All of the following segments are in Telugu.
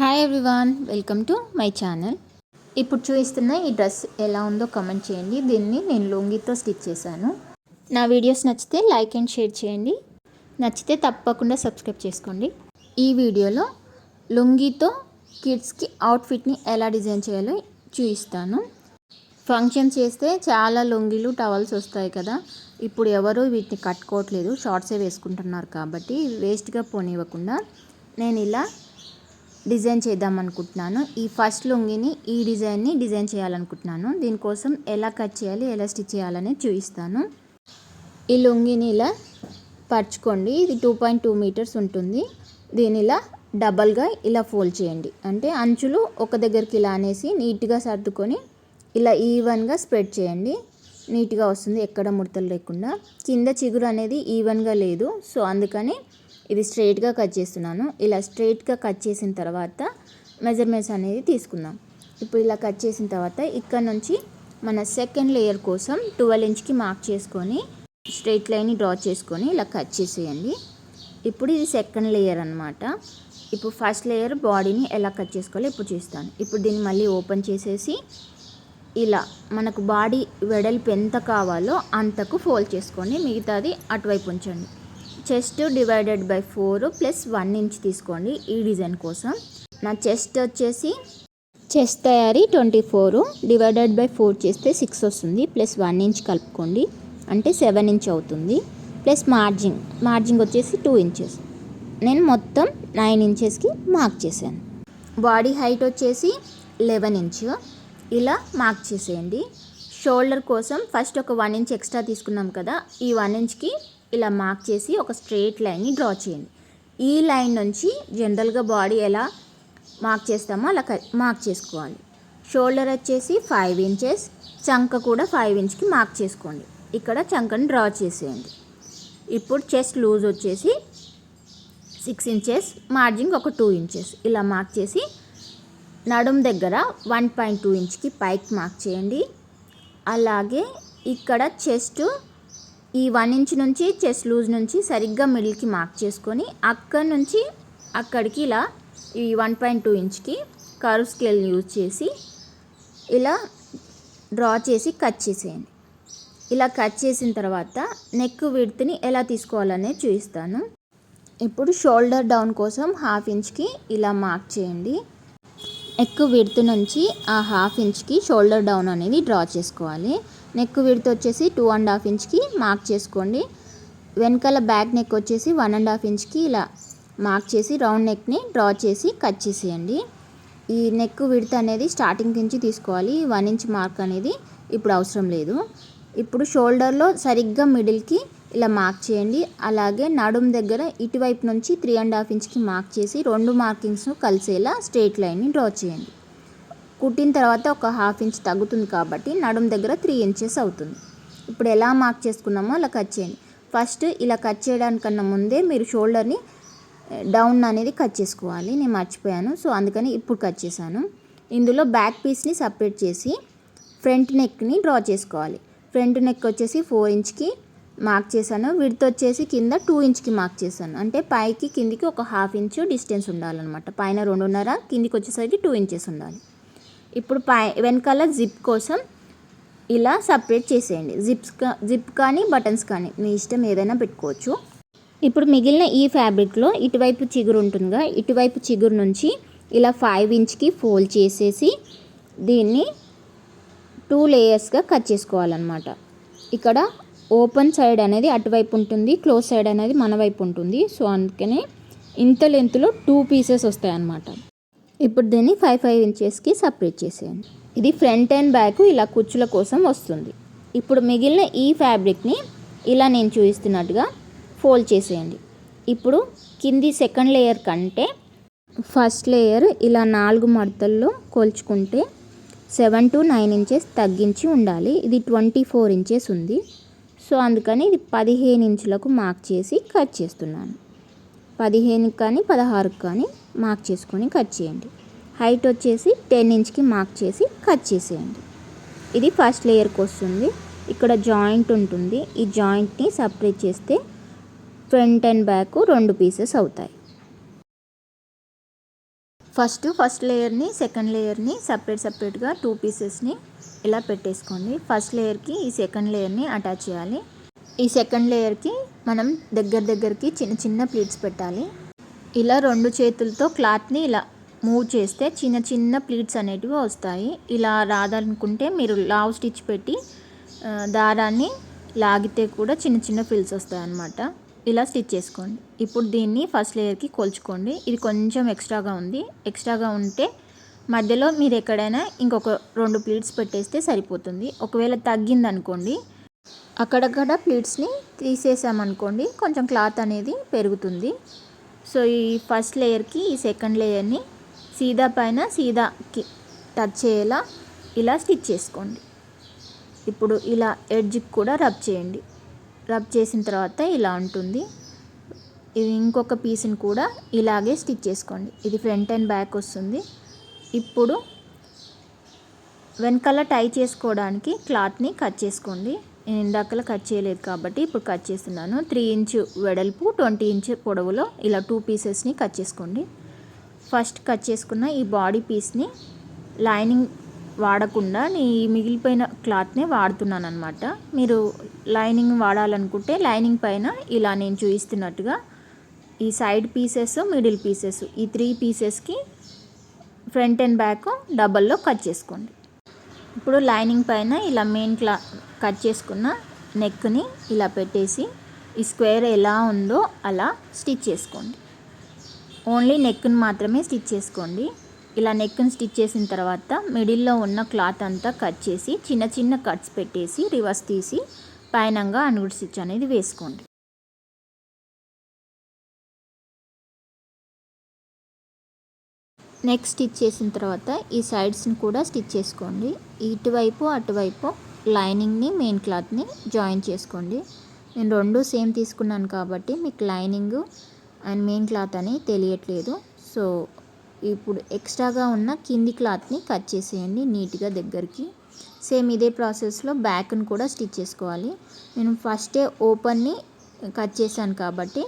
Hi everyone, welcome to my channel. ఇప్పుడు చూపిస్తున్న ఈ డ్రెస్ ఎలా ఉందో కామెంట్ చేయండి. దీన్ని నేను లుంగీతో స్టిచ్ చేశాను. నా వీడియోస్ నచ్చితే లైక్ అండ్ షేర్ చేయండి. నచ్చితే తప్పకుండా సబ్స్క్రైబ్ చేసుకోండి. ఈ వీడియోలో లుంగీతో కిడ్స్కి అవుట్ఫిట్ని ఎలా డిజైన్ చేయాలో చూపిస్తాను. ఫంక్షన్స్ చేస్తే చాలా లుంగీలు టవల్స్ వస్తాయి కదా, ఇప్పుడు ఎవరు వీటిని కట్టుకోవట్లేదు, షార్ట్సే వేసుకుంటున్నారు. కాబట్టి వేస్ట్గా పోనివ్వకుండా నేను ఇలా డిజైన్ చేద్దాం అనుకుంటున్నాను. ఈ ఫస్ట్ లుంగిని ఈ డిజైన్ని డిజైన్ చేయాలనుకుంటున్నాను. దీనికోసం ఎలా కట్ చేయాలి, ఎలా స్టిచ్ చేయాలని చూపిస్తాను. ఈ లుంగిని ఇలా పరుచుకోండి. ఇది 2.2 మీటర్స్ ఉంటుంది. దీని ఇలా డబల్గా ఇలా ఫోల్డ్ చేయండి. అంటే అంచులు ఒక దగ్గరికి ఇలా అనేసి నీట్గా సర్దుకొని ఇలా ఈవెన్గా స్ప్రెడ్ చేయండి. నీట్గా వస్తుంది, ఎక్కడ ముడతలు లేకుండా. కింద చిగురు అనేది ఈవెన్గా లేదు, సో అందుకని ఇది స్ట్రైట్గా కట్ చేస్తున్నాను. ఇలా స్ట్రైట్గా కట్ చేసిన తర్వాత మెజర్మెంట్స్ అనేది తీసుకుందాం. ఇప్పుడు ఇలా కట్ చేసిన తర్వాత ఇక్కడ నుంచి మన సెకండ్ లేయర్ కోసం 12 ఇంచ్కి మార్క్ చేసుకొని స్ట్రైట్ లైన్ని డ్రా చేసుకొని ఇలా కట్ చేసేయండి. ఇప్పుడు ఇది సెకండ్ లేయర్ అనమాట. ఇప్పుడు ఫస్ట్ లేయర్ బాడీని ఎలా కట్ చేసుకోవాలో ఇప్పుడు చూస్తాను. ఇప్పుడు దీన్ని మళ్ళీ ఓపెన్ చేసేసి ఇలా మనకు బాడీ వెడల్పు ఎంత కావాలో అంతకు ఫోల్డ్ చేసుకొని మిగతాది అటువైపు ఉంచండి. Chest divided by 4 plus 1 inch తీసుకోండి ఈ డిజైన్ కోసం. నా చెస్ట్ వచ్చేసి చెస్ట్ తయారీ 24 డివైడెడ్ బై 4 చేస్తే 6 వస్తుంది. ప్లస్ 1 ఇంచ్ కలుపుకోండి, అంటే 7 ఇంచ్ అవుతుంది. ప్లస్ మార్జింగ్ వచ్చేసి 2 ఇంచెస్. నేను మొత్తం 9 ఇంచెస్కి మార్క్ చేశాను. బాడీ హైట్ వచ్చేసి 11 ఇంచ్ ఇలా మార్క్ చేసేయండి. షోల్డర్ కోసం ఫస్ట్ ఒక 1 ఇంచ్ ఎక్స్ట్రా తీసుకున్నాం కదా, ఈ 1 ఇంచ్కి ఇలా మార్క్ చేసి ఒక స్ట్రైట్ లైన్ని డ్రా చేయండి. ఈ లైన్ నుంచి జనరల్గా బాడీ ఎలా మార్క్ చేస్తామో అలా మార్క్ చేసుకోవాలి. షోల్డర్ వచ్చేసి 5 ఇంచెస్, చంక కూడా 5 ఇంచ్కి మార్క్ చేసుకోండి. ఇక్కడ చంకని డ్రా చేసేయండి. ఇప్పుడు చెస్ట్ లూజ్ వచ్చేసి 6 ఇంచెస్, మార్జింగ్ ఒక 2 ఇంచెస్ ఇలా మార్క్ చేసి నడుం దగ్గర 1.2 ఇంచ్కి పైకి మార్క్ చేయండి. అలాగే ఇక్కడ చెస్ట్ ఈ 1 ఇంచ్ నుంచి చెస్ట్ లూజ్ నుంచి సరిగ్గా మిడిల్కి మార్క్ చేసుకొని అక్కడి నుంచి అక్కడికి ఇలా ఈ 1.2 ఇంచ్కి కర్వ్ స్కేల్ యూజ్ చేసి ఇలా డ్రా చేసి కట్ చేసేయండి. ఇలా కట్ చేసిన తర్వాత నెక్ విడ్త్ని ఎలా తీసుకోవాలనేది చూపిస్తాను. ఇప్పుడు షోల్డర్ డౌన్ కోసం 1/2 ఇంచ్కి ఇలా మార్క్ చేయండి. నెక్ విడ్త్ నుంచి ఆ 1/2 ఇంచ్కి షోల్డర్ డౌన్ అనేది డ్రా చేసుకోవాలి. నెక్ విడ్త్ వచ్చేసి 2.5 ఇంచ్కి మార్క్ చేసుకోండి. వెనకాల బ్యాక్ నెక్ వచ్చేసి 1.5 ఇంచ్కి ఇలా మార్క్ చేసి రౌండ్ నెక్ని డ్రా చేసి కట్ చేసేయండి. ఈ నెక్ విడ్త్ అనేది స్టార్టింగ్ నుంచి తీసుకోవాలి. 1 ఇంచ్ మార్క్ అనేది ఇప్పుడు అవసరం లేదు. ఇప్పుడు షోల్డర్లో సరిగ్గా మిడిల్కి ఇలా మార్క్ చేయండి. అలాగే నడుం దగ్గర ఇటువైపు నుంచి 3.5 ఇంచ్కి మార్క్ చేసి 2 మార్కింగ్స్ను కలిసేలా స్ట్రైట్ లైన్ని డ్రా చేయండి. కుట్టిన తర్వాత ఒక 1/2 ఇంచ్ తగ్గుతుంది కాబట్టి నడుం దగ్గర 3 ఇంచెస్ అవుతుంది. ఇప్పుడు ఎలా మార్క్ చేసుకున్నామో అలా కట్ చేయండి. ఫస్ట్ ఇలా కట్ చేయడానికన్నా ముందే మీరు షోల్డర్ని డౌన్ అనేది కట్ చేసుకోవాలి. నేను మర్చిపోయాను, సో అందుకని ఇప్పుడు కట్ చేశాను. ఇందులో బ్యాక్ పీస్ని సపరేట్ చేసి ఫ్రంట్ నెక్ని డ్రా చేసుకోవాలి. ఫ్రంట్ నెక్ వచ్చేసి 4 ఇంచ్కి మార్క్ చేశాను. విడ్త్ వచ్చేసి కింద 2 ఇంచ్కి మార్క్ చేశాను. అంటే పైకి కిందికి ఒక 1/2 ఇంచ్ డిస్టెన్స్ ఉండాలన్నమాట. పైన 2.5, కిందికి వచ్చేసరికి 2 ఇంచెస్ ఉండాలి. ఇప్పుడు వెనకాల జిప్ కోసం ఇలా సపరేట్ చేసేయండి. జిప్ కానీ బటన్స్ కానీ మీ ఇష్టం ఏదైనా పెట్టుకోవచ్చు. ఇప్పుడు మిగిలిన ఈ ఫ్యాబ్రిక్లో ఇటువైపు చిగురు ఉంటుందిగా, ఇటువైపు చిగురు నుంచి ఇలా 5 ఇంచ్కి ఫోల్డ్ చేసేసి దీన్ని 2 లేయర్స్గా కట్ చేసుకోవాలన్నమాట. ఇక్కడ ఓపెన్ సైడ్ అనేది అటువైపు ఉంటుంది, క్లోజ్ సైడ్ అనేది మన వైపు ఉంటుంది. సో అందుకనే ఇంత లెంత్లో 2 పీసెస్ వస్తాయన్నమాట. ఇప్పుడు దీన్ని 5 ఇంచెస్కి సపరేట్ చేసేయండి. ఇది ఫ్రంట్ అండ్ బ్యాక్ ఇలా కుచ్చుల కోసం వస్తుంది. ఇప్పుడు మిగిలిన ఈ ఫ్యాబ్రిక్ని ఇలా నేను చూపిస్తున్నట్టుగా ఫోల్డ్ చేసేయండి. ఇప్పుడు కింది సెకండ్ లేయర్ కంటే ఫస్ట్ లేయర్ ఇలా 4 మడతల్లో కొలుచుకుంటే 7 to 9 ఇంచెస్ తగ్గించి ఉండాలి. ఇది 24 ఇంచెస్ ఉంది, సో అందుకని ఇది 15 ఇంచులకు మార్క్ చేసి కట్ చేస్తున్నాను. 15 కానీ 16 కానీ మార్క్ చేసుకొని కట్ చేయండి. హైట్ వచ్చేసి 10 ఇంచ్కి మార్క్ చేసి కట్ చేసేయండి. ఇది ఫస్ట్ లేయర్కి వస్తుంది. ఇక్కడ జాయింట్ ఉంటుంది. ఈ జాయింట్ని సపరేట్ చేస్తే ఫ్రంట్ అండ్ బ్యాక్ 2 పీసెస్ అవుతాయి. ఫస్ట్ లేయర్ని సెకండ్ లేయర్ని సపరేట్గా 2 పీసెస్ని ఇలా పెట్టేసుకోండి. ఫస్ట్ లేయర్కి ఈ సెకండ్ లేయర్ని అటాచ్ చేయాలి. ఈ సెకండ్ లేయర్కి మనం దగ్గరికి చిన్న చిన్న ప్లీట్స్ పెట్టాలి. ఇలా 2 చేతులతో క్లాత్ని ఇలా మూవ్ చేస్తే చిన్న చిన్న ప్లీట్స్ అనేటివి వస్తాయి. ఇలా రాదనుకుంటే మీరు లావ్ స్టిచ్ పెట్టి దారాన్ని లాగితే కూడా చిన్న చిన్న ఫ్రిల్స్ వస్తాయి అన్నమాట. ఇలా స్టిచ్ చేసుకోండి. ఇప్పుడు దీన్ని ఫస్ట్ లేయర్కి కొలుచుకోండి. ఇది కొంచెం ఎక్స్ట్రాగా ఉంటే మధ్యలో మీరు ఎక్కడైనా ఇంకొక 2 ప్లీట్స్ పెట్టేస్తే సరిపోతుంది. ఒకవేళ తగ్గిందనుకోండి అక్కడక్కడ ప్లీట్స్ని తీసేసామనుకోండి కొంచెం క్లాత్ అనేది పెరుగుతుంది. సో ఈ ఫస్ట్ లేయర్కి ఈ సెకండ్ లేయర్ని సీదాకి టచ్ అయ్యేలా ఇలా స్టిచ్ చేసుకోండి. ఇప్పుడు ఇలా ఎడ్జ్కి కూడా రబ్ చేయండి. రబ్ చేసిన తర్వాత ఇలా ఉంటుంది. ఇది ఇంకొక పీస్ని కూడా ఇలాగే స్టిచ్ చేసుకోండి. ఇది ఫ్రంట్ అండ్ బ్యాక్ వస్తుంది. ఇప్పుడు వెనకాల టై చేసుకోవడానికి క్లాత్ని కట్ చేసుకోండి. నేను ఇందాకలా కట్ చేయలేదు కాబట్టి ఇప్పుడు కట్ చేస్తున్నాను. 3 ఇంచ్ వెడల్పు 20 ఇంచ్ పొడవులో ఇలా 2 పీసెస్ని కట్ చేసుకోండి. ఫస్ట్ కట్ చేసుకున్న ఈ బాడీ పీస్ని లైనింగ్ వాడకుండా ఈ మిగిలిపోయిన క్లాత్ని వాడుతున్నాను అనమాట. మీరు లైనింగ్ వాడాలనుకుంటే లైనింగ్ పైన ఇలా నేను చూపిస్తున్నట్టుగా ఈ సైడ్ పీసెస్ మిడిల్ పీసెస్ ఈ 3 పీసెస్కి ఫ్రంట్ అండ్ బ్యాక్ డబల్లో కట్ చేసుకోండి. ఇప్పుడు లైనింగ్ పైన ఇలా మెయిన్ కట్ చేసుకున్న నెక్ని ఇలా పెట్టేసి ఈ స్క్వేర్ ఎలా ఉందో అలా స్టిచ్ చేసుకోండి. ఓన్లీ నెక్ని మాత్రమే స్టిచ్ చేసుకోండి. ఇలా నెక్ని స్టిచ్ చేసిన తర్వాత మిడిల్లో ఉన్న క్లాత్ అంతా కట్ చేసి చిన్న చిన్న కట్స్ పెట్టేసి రివర్స్ తీసి పైనంగా అనుగుడు స్టిచ్ అనేది వేసుకోండి. నెక్ స్టిచ్ చేసిన తర్వాత ఈ సైడ్స్ని కూడా స్టిచ్ చేసుకోండి. ఇటువైపు అటువైపు లైనింగ్ని మెయిన్ క్లాత్ని జాయిన్ చేసుకోండి. నేను 2 సేమ్ తీసుకున్నాను కాబట్టి మీకు లైనింగ్ అండ్ మెయిన్ క్లాత్ అని తెలియట్లేదు. సో ఇప్పుడు ఎక్స్ట్రాగా ఉన్న కింది క్లాత్ని కట్ చేసేయండి నీట్గా దగ్గరికి. సేమ్ ఇదే ప్రాసెస్లో బ్యాక్ని కూడా స్టిచ్ చేసుకోవాలి. నేను ఫస్టే ఓపెన్ని కట్ చేశాను కాబట్టి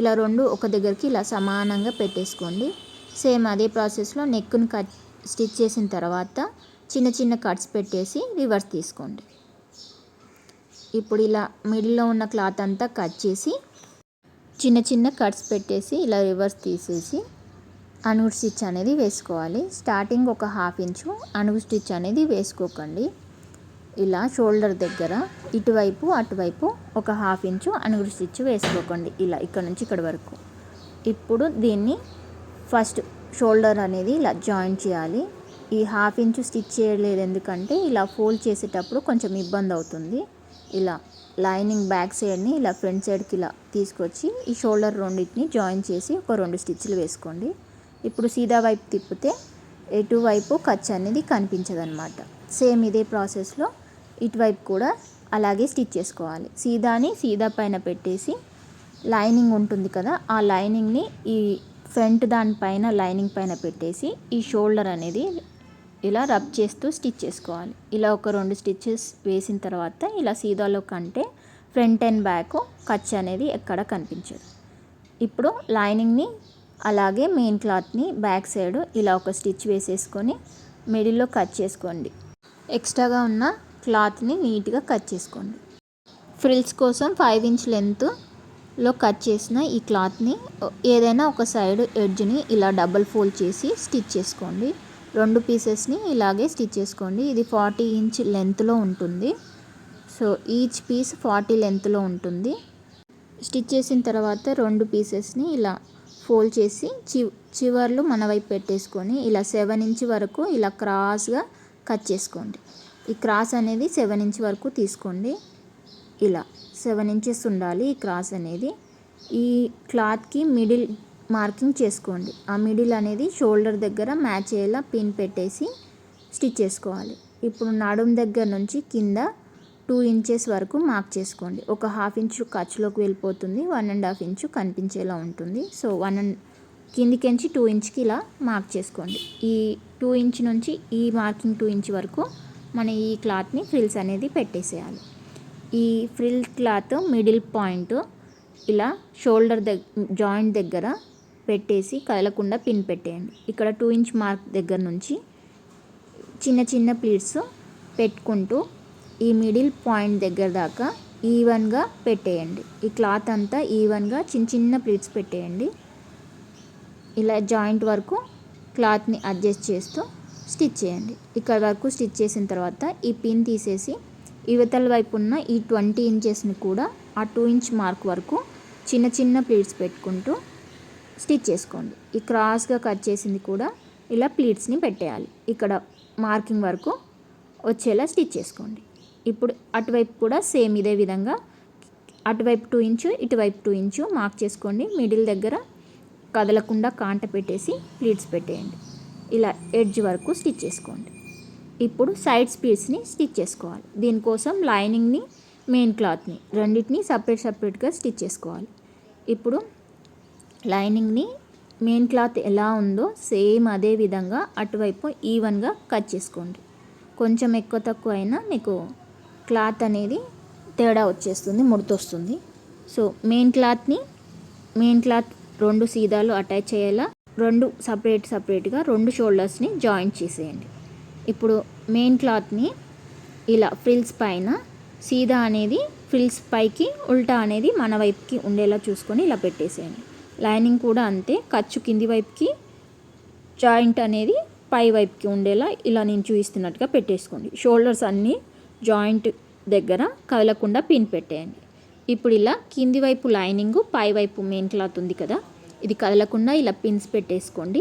ఇలా 2 ఒక దగ్గరికి ఇలా సమానంగా పెట్టేసుకోండి. సేమ్ అదే ప్రాసెస్లో నెక్ని స్టిచ్ చేసిన తర్వాత చిన్న చిన్న కట్స్ పెట్టేసి రివర్స్ తీసుకోండి. ఇప్పుడు ఇలా మిడిల్లో ఉన్న క్లాత్ అంతా కట్ చేసి చిన్న చిన్న కట్స్ పెట్టేసి ఇలా రివర్స్ తీసేసి అనుగు స్టిచ్ అనేది వేసుకోవాలి. స్టార్టింగ్ ఒక 1/2 ఇంచు అనుగు స్టిచ్ అనేది వేసుకోకండి. ఇలా షోల్డర్ దగ్గర ఇటువైపు అటువైపు ఒక 1/2 ఇంచు అనుగు స్టిచ్ వేసుకోకండి. ఇలా ఇక్కడ నుంచి ఇక్కడ వరకు. ఇప్పుడు దీన్ని ఫస్ట్ షోల్డర్ అనేది ఇలా జాయిన్ చేయాలి. ఈ 1/2 ఇంచు స్టిచ్ చేయలేదు ఎందుకంటే ఇలా ఫోల్డ్ చేసేటప్పుడు కొంచెం ఇబ్బంది అవుతుంది. ఇలా లైనింగ్ బ్యాక్ సైడ్ని ఇలా ఫ్రంట్ సైడ్కి ఇలా తీసుకొచ్చి ఈ షోల్డర్ రెండింటిని జాయిన్ చేసి ఒక 2 స్టిచ్లు వేసుకోండి. ఇప్పుడు సీదా వైపు తిప్పితే ఎటువైపు ఖర్చు అనేది కనిపించదన్నమాట. సేమ్ ఇదే ప్రాసెస్లో ఇటువైపు కూడా అలాగే స్టిచ్ చేసుకోవాలి. సీదా పైన పెట్టేసి లైనింగ్ ఉంటుంది కదా ఆ లైనింగ్ని ఈ ఫ్రంట్ దానిపైన లైనింగ్ పైన పెట్టేసి ఈ షోల్డర్ అనేది ఇలా రబ్ చేస్తూ స్టిచ్ చేసుకోవాలి. ఇలా ఒక 2 స్టిచ్చెస్ వేసిన తర్వాత ఇలా సీదాలో కంటే ఫ్రంట్ అండ్ బ్యాక్ ఖర్చు అనేది ఎక్కడ కనిపించదు. ఇప్పుడు లైనింగ్ని అలాగే మెయిన్ క్లాత్ని బ్యాక్ సైడ్ ఇలా ఒక స్టిచ్ వేసేసుకొని మిడిల్లో కట్ చేసుకోండి. ఎక్స్ట్రాగా ఉన్న క్లాత్ని నీట్గా కట్ చేసుకోండి. ఫ్రిల్స్ కోసం 5 ఇంచ్ లెంత్లో కట్ చేసిన ఈ క్లాత్ని ఏదైనా ఒక సైడ్ ఎడ్జ్ని ఇలా డబుల్ ఫోల్డ్ చేసి స్టిచ్ చేసుకోండి. 2 పీసెస్ని ఇలాగే స్టిచ్ చేసుకోండి. ఇది 40 ఇంచ్ లెంత్లో ఉంటుంది. సో ఈచ్ పీస్ 40 లెంత్లో ఉంటుంది. స్టిచ్ చేసిన తర్వాత 2 పీసెస్ని ఇలా ఫోల్డ్ చేసి చివర్లు మన వైపు పెట్టేసుకొని ఇలా 7 ఇంచ్ వరకు ఇలా క్రాస్గా కట్ చేసుకోండి. ఈ క్రాస్ అనేది 7 ఇంచ్ వరకు తీసుకోండి. ఇలా 7 ఇంచెస్ ఉండాలి ఈ క్రాస్ అనేది. ఈ క్లాత్కి మిడిల్ మార్కింగ్ చేసుకోండి. ఆ మిడిల్ అనేది షోల్డర్ దగ్గర మ్యాచ్ అయ్యేలా పిన్ పెట్టేసి స్టిచ్ చేసుకోవాలి. ఇప్పుడు నడుం దగ్గర నుంచి కింద 2 ఇంచెస్ వరకు మార్క్ చేసుకోండి. ఒక 1/2 ఇంచు ఖర్చులోకి వెళ్ళిపోతుంది, 1.5 ఇంచు కనిపించేలా ఉంటుంది. సో కిందికించి 2 ఇంచ్కి ఇలా మార్క్ చేసుకోండి. ఈ 2 ఇంచ్ నుంచి ఈ మార్కింగ్ 2 ఇంచ్ వరకు మన ఈ క్లాత్ని ఫ్రిల్స్ అనేది పెట్టేసేయాలి. ఈ ఫ్రిల్ క్లాత్ మిడిల్ పాయింట్ ఇలా షోల్డర్ జాయింట్ దగ్గర పెట్టేసి కదలకుండా పిన్ పెట్టేయండి. ఇక్కడ 2 ఇంచ్ మార్క్ దగ్గర నుంచి చిన్న చిన్న ప్లీట్స్ పెట్టుకుంటూ ఈ మిడిల్ పాయింట్ దగ్గర దాకా ఈవెన్గా పెట్టేయండి. ఈ క్లాత్ అంతా ఈవెన్గా చిన్న చిన్న ప్లీట్స్ పెట్టేయండి. ఇలా జాయింట్ వరకు క్లాత్ని అడ్జస్ట్ చేస్తూ స్టిచ్ చేయండి. ఇక్కడ వరకు స్టిచ్ చేసిన తర్వాత ఈ పిన్ తీసేసి ఇవతల వైపు ఉన్న ఈ 20 ఇంచెస్ని కూడా ఆ 2 ఇంచ్ మార్క్ వరకు చిన్న చిన్న ప్లీట్స్ పెట్టుకుంటూ స్టిచ్ చేసుకోండి. ఈ క్రాస్గా కట్ చేసింది కూడా ఇలా ప్లీట్స్ని పెట్టేయాలి. ఇక్కడ మార్కింగ్ వరకు వచ్చేలా స్టిచ్ చేసుకోండి. ఇప్పుడు అటువైపు కూడా సేమ్ ఇదే విధంగా అటువైపు 2 ఇంచు ఇటువైపు 2 ఇంచు మార్క్ చేసుకోండి. మిడిల్ దగ్గర కదలకుండా కాంట పెట్టేసి ప్లీట్స్ పెట్టేయండి. ఇలా ఎడ్జ్ వరకు స్టిచ్ చేసుకోండి. ఇప్పుడు సైడ్స్ పీస్ని స్టిచ్ చేసుకోవాలి. దీనికోసం లైనింగ్ని మెయిన్ క్లాత్ని రెండింటిని సపరేట్గా స్టిచ్ చేసుకోవాలి. ఇప్పుడు లైనింగ్ని మెయిన్ క్లాత్ ఎలా ఉందో సేమ్ అదే విధంగా అటువైపు ఈవెన్గా కట్ చేసుకోండి. కొంచెం ఎక్కువ తక్కువ అయినా మీకు క్లాత్ అనేది తేడా వచ్చేస్తుంది, ముడతొస్తుంది. సో మెయిన్ క్లాత్ 2 సీదాలు అటాచ్ చేయాలా, 2 సపరేట్గా 2 షోల్డర్స్ని జాయింట్ చేసేయండి. ఇప్పుడు మెయిన్ క్లాత్ని ఇలా ఫ్రిల్స్ పైన సీదా అనేది ఫ్రిల్స్ పైకి, ఉల్టా అనేది మన వైపుకి ఉండేలా చూసుకొని ఇలా పెట్టేసేయండి. లైనింగ్ కూడా అంతే, ఖర్చు కింది వైపుకి, జాయింట్ అనేది పై వైపుకి ఉండేలా ఇలా నేను చూపిస్తున్నట్టుగా పెట్టేసుకోండి. షోల్డర్స్ అన్నీ జాయింట్ దగ్గర కదలకుండా పిన్ పెట్టేయండి. ఇప్పుడు ఇలా కింది వైపు లైనింగ్, పై వైపు మెయిన్ క్లాత్ ఉంది కదా, ఇది కదలకుండా ఇలా పిన్స్ పెట్టేసుకోండి.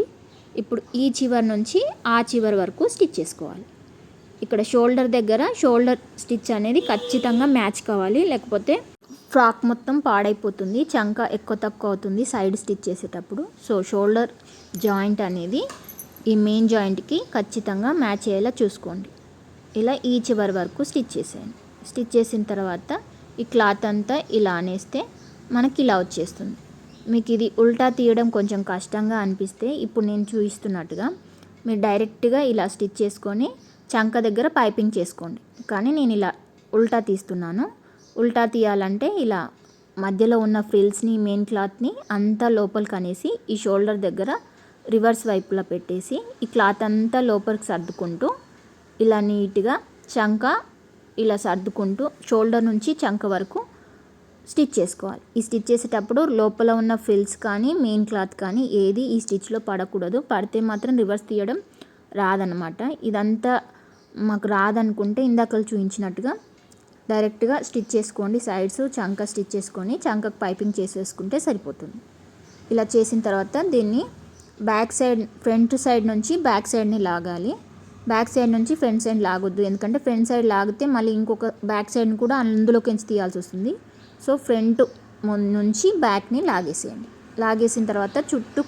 ఇప్పుడు ఈ చివరి నుంచి ఆ చివరి వరకు స్టిచ్ చేసుకోవాలి. ఇక్కడ షోల్డర్ దగ్గర షోల్డర్ స్టిచ్ అనేది ఖచ్చితంగా మ్యాచ్ కావాలి, లేకపోతే ఫ్రాక్ మొత్తం పాడైపోతుంది, చంక ఎక్కువ తక్కువ అవుతుంది సైడ్ స్టిచ్ చేసేటప్పుడు. సో షోల్డర్ జాయింట్ అనేది ఈ మెయిన్ జాయింట్కి ఖచ్చితంగా మ్యాచ్ అయ్యేలా చూసుకోండి. ఇలా ఈ చివరి వరకు స్టిచ్ చేసేయండి. స్టిచ్ చేసిన తర్వాత ఈ క్లాత్ అంతా ఇలా అనేస్తే మనకి ఇలా వచ్చేస్తుంది. మీకు ఇది ఉల్టా తీయడం కొంచెం కష్టంగా అనిపిస్తే ఇప్పుడు నేను చూపిస్తున్నట్టుగా మీరు డైరెక్ట్గా ఇలా స్టిచ్ చేసుకొని చంక దగ్గర పైపింగ్ చేసుకోండి. కానీ నేను ఇలా ఉల్టా తీస్తున్నాను. ఉల్టా తీయాలంటే ఇలా మధ్యలో ఉన్న ఫ్రిల్స్ని మెయిన్ క్లాత్ని అంతా లోపలికి అనేసి ఈ షోల్డర్ దగ్గర రివర్స్ వైపులా పెట్టేసి ఈ క్లాత్ అంతా లోపలికి సర్దుకుంటూ ఇలా నీట్గా చంక ఇలా సర్దుకుంటూ షోల్డర్ నుంచి చంక వరకు స్టిచ్ చేసుకోవాలి. ఈ స్టిచ్ చేసేటప్పుడు లోపల ఉన్న ఫ్రిల్స్ కానీ మెయిన్ క్లాత్ కానీ ఏది ఈ స్టిచ్లో పడకూడదు. పడితే మాత్రం రివర్స్ తీయడం రాదనమాట. ఇదంతా మాకు రాదనుకుంటే ఇందాక చూపించినట్టుగా డైరెక్ట్గా స్టిచ్ చేసుకోండి. సైడ్స్ చంక స్టిచ్ చేసుకొని చంకకు పైపింగ్ చేసేసుకుంటే సరిపోతుంది. ఇలా చేసిన తర్వాత దీన్ని బ్యాక్ సైడ్, ఫ్రంట్ సైడ్ నుంచి బ్యాక్ సైడ్ని లాగాలి. బ్యాక్ సైడ్ నుంచి ఫ్రంట్ సైడ్ లాగొద్దు, ఎందుకంటే ఫ్రంట్ సైడ్ లాగితే మళ్ళీ ఇంకొక బ్యాక్ సైడ్ని కూడా అందులోకి తీయాల్సి వస్తుంది. సో ఫ్రంట్ నుంచి బ్యాక్ని లాగేసేయండి. లాగేసిన తర్వాత చుట్టూ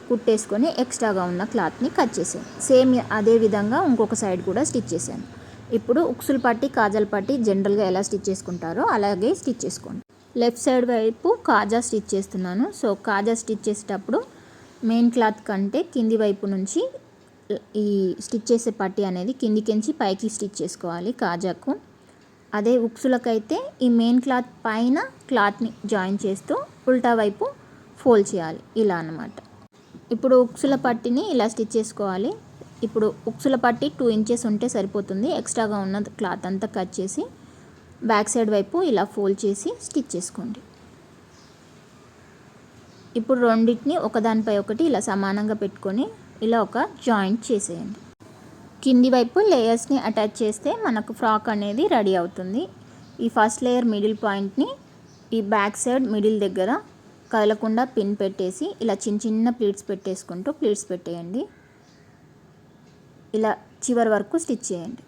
కుట్టేసుకొని ఎక్స్ట్రాగా ఉన్న క్లాత్ని కట్ చేసేయండి. సేమ్ అదే విధంగా ఇంకొక సైడ్ కూడా స్టిచ్ చేశాను. ఇప్పుడు ఉక్సులు పట్టి, కాజాలు పట్టి జనరల్గా ఎలా స్టిచ్ చేసుకుంటారో అలాగే స్టిచ్ చేసుకోండి. లెఫ్ట్ సైడ్ వైపు కాజా స్టిచ్ చేస్తున్నాను. సో కాజా స్టిచ్ చేసేటప్పుడు మెయిన్ క్లాత్ కంటే కింది వైపు నుంచి ఈ స్టిచ్ చేసే పట్టి అనేది కిందికించి పైకి స్టిచ్ చేసుకోవాలి కాజాకు. అదే ఉక్సులకైతే ఈ మెయిన్ క్లాత్ పైన క్లాత్ని జాయిన్ చేస్తూ ఉల్టా వైపు ఫోల్డ్ చేయాలి, ఇలా అన్నమాట. ఇప్పుడు ఉక్సుల పట్టిని ఇలా స్టిచ్ చేసుకోవాలి. ఇప్పుడు ఉక్సుల పట్టి 2 ఇంచెస్ ఉంటే సరిపోతుంది. ఎక్స్ట్రాగా ఉన్న క్లాత్ అంతా కట్ చేసి బ్యాక్ సైడ్ వైపు ఇలా ఫోల్డ్ చేసి స్టిచ్ చేసుకోండి. ఇప్పుడు రెండింటిని ఒకదానిపై ఒకటి ఇలా సమానంగా పెట్టుకొని ఇలా ఒక జాయింట్ చేసేయండి. కింది వైపు లేయర్స్ని అటాచ్ చేస్తే మనకు ఫ్రాక్ అనేది రెడీ అవుతుంది. ఈ ఫస్ట్ లేయర్ మిడిల్ పాయింట్ని ఈ బ్యాక్ సైడ్ మిడిల్ దగ్గర కదలకుండా పిన్ పెట్టేసి ఇలా చిన్న చిన్న ప్లీట్స్ పెట్టేసుకుంటూ ప్లీట్స్ పెట్టేయండి. ఇలా చివరి వరకు స్టిచ్ చేయండి.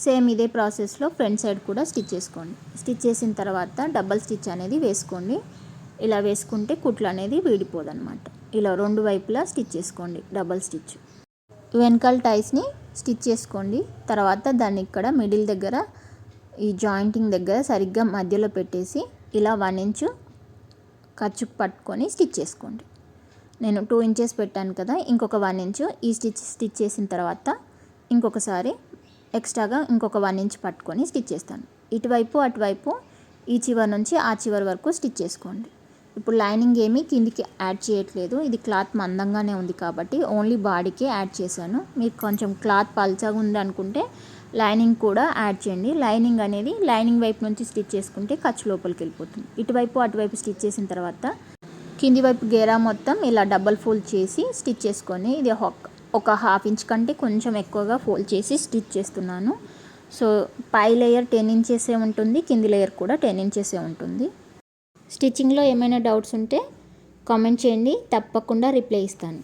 సేమ్ ఇదే ప్రాసెస్లో ఫ్రంట్ సైడ్ కూడా స్టిచ్ చేసుకోండి. స్టిచ్ చేసిన తర్వాత డబల్ స్టిచ్ అనేది వేసుకోండి. ఇలా వేసుకుంటే కుట్లు అనేది వీడిపోదన్నమాట. ఇలా 2 వైపులా స్టిచ్ చేసుకోండి డబల్ స్టిచ్. వెనకాల టైస్ని స్టిచ్ చేసుకోండి. తర్వాత దాన్ని ఇక్కడ మిడిల్ దగ్గర ఈ జాయింటింగ్ దగ్గర సరిగ్గా మధ్యలో పెట్టేసి ఇలా 1 ఇంచు ఖర్చుకు పట్టుకొని స్టిచ్ చేసుకోండి. నేను 2 ఇంచెస్ పెట్టాను కదా, ఇంకొక 1 ఇంచు ఈ స్టిచ్ చేసిన తర్వాత ఇంకొకసారి ఎక్స్ట్రాగా ఇంకొక 1 ఇంచ్ పట్టుకొని స్టిచ్ చేస్తాను. ఇటువైపు అటువైపు ఈ చివరి నుంచి ఆ చివరి వరకు స్టిచ్ చేసుకోండి. ఇప్పుడు లైనింగ్ ఏమీ కిందికి యాడ్ చేయట్లేదు, ఇది క్లాత్ మందంగానే ఉంది కాబట్టి ఓన్లీ బాడీకే యాడ్ చేశాను. మీరు కొంచెం క్లాత్ పల్చగా ఉంది అనుకుంటే లైనింగ్ కూడా యాడ్ చేయండి. లైనింగ్ అనేది లైనింగ్ వైపు నుంచి స్టిచ్ చేసుకుంటే ఖర్చు లోపలికి వెళ్ళిపోతుంది. ఇటువైపు అటువైపు స్టిచ్ చేసిన తర్వాత కింది వైపు గేరా మొత్తం ఇలా డబల్ ఫోల్డ్ చేసి స్టిచ్ చేసుకొని, ఇది ఒక హాఫ్ ఇంచ్ కంటే కొంచెం ఎక్కువగా ఫోల్డ్ చేసి స్టిచ్ చేస్తున్నాను. సో పై లేయర్ 10 ఇంచెసే ఉంటుంది, కింది లేయర్ కూడా 10 ఇంచెసే ఉంటుంది. స్టిచ్చింగ్లో ఏమైనా డౌట్స్ ఉంటే కామెంట్ చేయండి, తప్పకుండా రిప్లై ఇస్తాను.